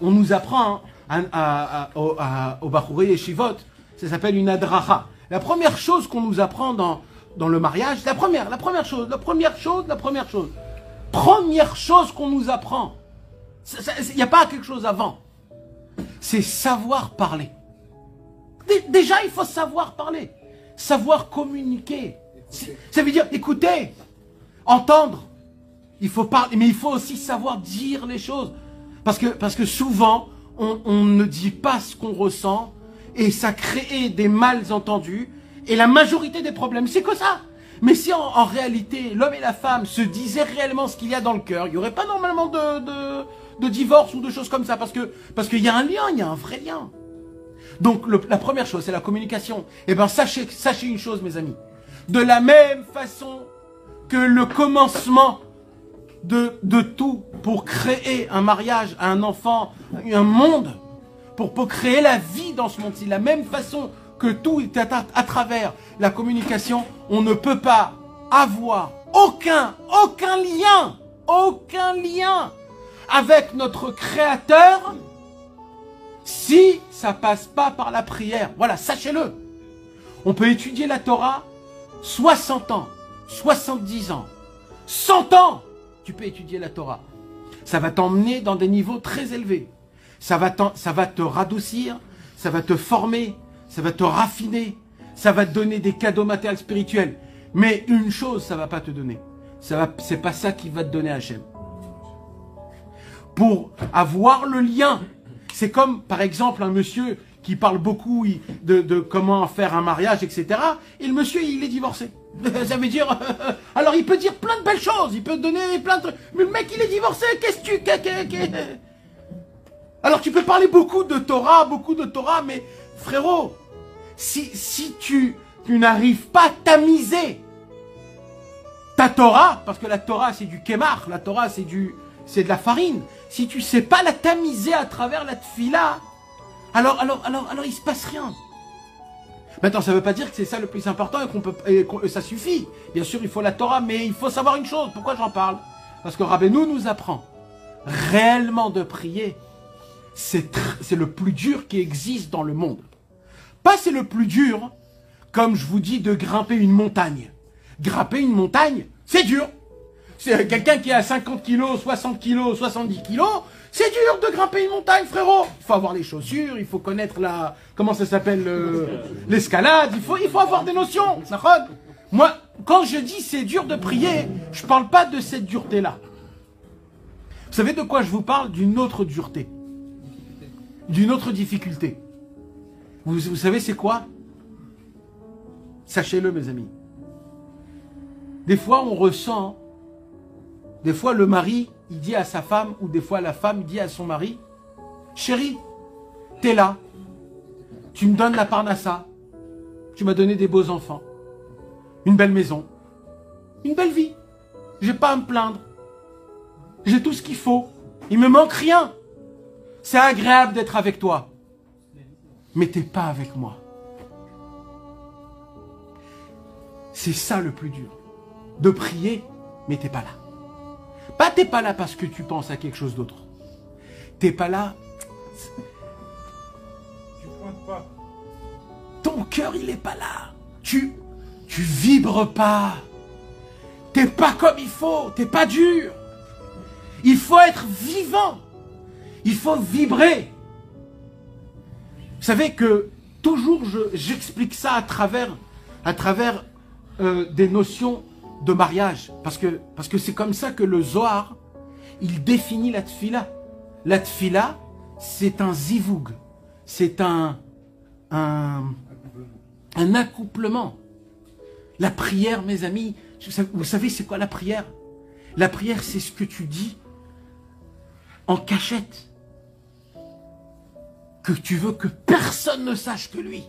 on nous apprend au Bachouré Yeshivot, ça s'appelle une adracha. La première chose qu'on nous apprend dans le mariage, la première chose qu'on nous apprend, il n'y a pas quelque chose avant, c'est savoir parler. Déjà, il faut savoir parler, savoir communiquer. Ça veut dire écouter, entendre. Il faut parler, mais il faut aussi savoir dire les choses. Parce que souvent, on ne dit pas ce qu'on ressent et ça crée des malentendus. Et la majorité des problèmes, c'est que ça. Mais si en réalité, l'homme et la femme se disaient réellement ce qu'il y a dans le cœur, il n'y aurait pas normalement de divorce ou de choses comme ça. Parce qu'il y a un lien, il y a un vrai lien. Donc la première chose, c'est la communication. Eh bien, sachez une chose, mes amis. De la même façon que le commencement de tout pour créer un mariage, un enfant, un monde, pour créer la vie dans ce monde-ci, de la même façon que tout est à travers la communication, on ne peut pas avoir aucun lien avec notre Créateur si ça passe pas par la prière. Voilà, sachez-le. On peut étudier la Torah 60 ans, 70 ans, 100 ans. Tu peux étudier la Torah. Ça va t'emmener dans des niveaux très élevés. Ça va te radoucir, ça va te former, ça va te raffiner, ça va te donner des cadeaux matériels spirituels. Mais une chose, ça va pas te donner. C'est pas ça qui va te donner Hachem. Pour avoir le lien, c'est comme par exemple un monsieur qui parle beaucoup de comment faire un mariage, etc. Et le monsieur, il est divorcé. Ça veut dire... alors il peut dire plein de belles choses, il peut donner plein de trucs. Mais le mec, il est divorcé, qu'est-ce que tu... Alors tu peux parler beaucoup de Torah, mais frérot, si tu n'arrives pas à tamiser ta Torah, parce que la Torah c'est du kémar, la Torah c'est de la farine, si tu sais pas la tamiser à travers la tfila, alors il se passe rien. Maintenant, ça ne veut pas dire que c'est ça le plus important et que ça suffit. Bien sûr, il faut la Torah, mais il faut savoir une chose. Pourquoi j'en parle? Parce que Rabbeinu nous apprend réellement de prier. C'est le plus dur qui existe dans le monde. Pas c'est le plus dur, comme je vous dis, de grimper une montagne. Grimper une montagne, c'est dur. C'est quelqu'un qui a 50 kilos, 60 kilos, 70 kilos, c'est dur de grimper une montagne, frérot. Il faut avoir les chaussures, il faut connaître comment ça s'appelle, l'escalade, il faut avoir des notions. Moi, quand je dis c'est dur de prier, je parle pas de cette dureté-là. Vous savez de quoi je vous parle? D'une autre dureté. D'une autre difficulté. Vous savez c'est quoi? Sachez-le, mes amis. Des fois, on ressent... Des fois, le mari, il dit à sa femme, ou des fois, la femme dit à son mari, « Chérie, t'es là, tu me donnes la parnassa, tu m'as donné des beaux enfants, une belle maison, une belle vie, j'ai pas à me plaindre, j'ai tout ce qu'il faut, il me manque rien, c'est agréable d'être avec toi, mais t'es pas avec moi. » C'est ça le plus dur, de prier, mais t'es pas là. Pas t'es pas là parce que tu penses à quelque chose d'autre. T'es pas là. Tu pointes pas. Ton cœur, il est pas là. Tu vibres pas. T'es pas comme il faut. T'es pas dur. Il faut être vivant. Il faut vibrer. Vous savez que toujours j'explique ça à travers des notions de mariage, parce que c'est comme ça que le Zohar, il définit la tfila. La tfila, c'est un zivoug, c'est un accouplement. La prière, mes amis, vous savez c'est quoi la prière? La prière, c'est ce que tu dis en cachette, que tu veux que personne ne sache que lui.